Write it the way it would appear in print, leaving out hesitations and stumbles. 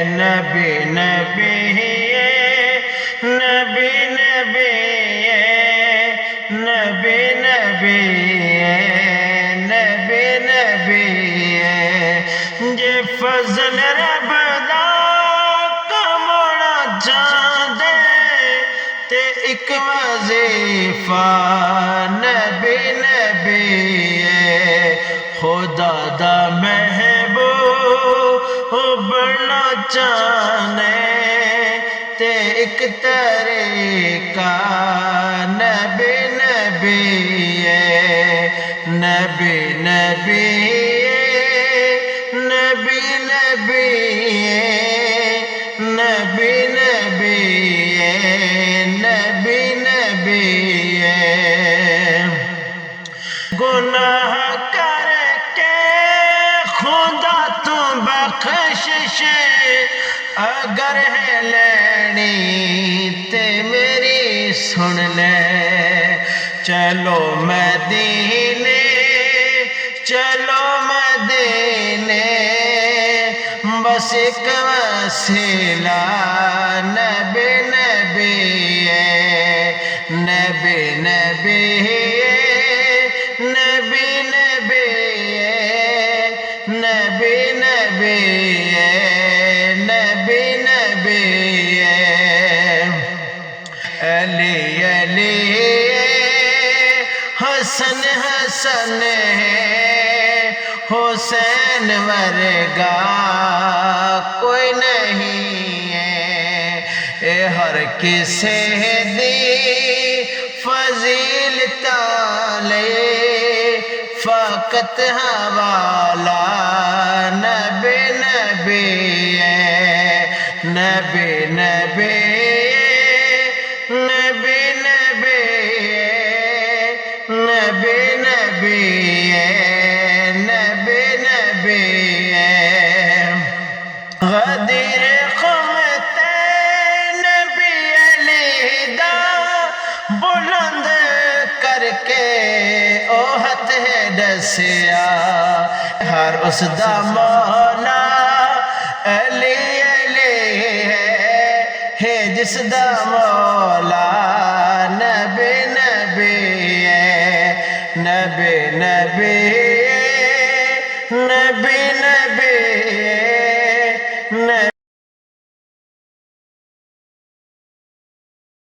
نبی نبی نبی نبی نبی نبی نبی نبی یہ فضل رب دا کمڑا چاندے تے ایک وظیفہ نبی نبی خدا دا محبوب بننا چاہنے تے ایک طریقہ نبی نبی نبی نبی نبی نبی نبی نبی نبی نبی گناہ کر کے خدا تو بخشش اگر ہے لینی تے میری سن لے چلو مدینے چلو مدینے بس ایک وسیلہ نبی نبی نبی نبی نبی نبی نبی نبی نبی نبی علی علی حسن حسن حسین ورگا کوئی نہیں ہے اے ہر کسے دی فضیلت لے فقط حوالہ نبی نبی نبی نبی نبی نبی نبی نبی نبی نبی غدیر قومت نبی علی دا بلند کر کے اوہت ہے دسیا ہر اس دا مولا علی علی ہے جس دا مولا نبی نبی نبی نبی نبی نبی نبی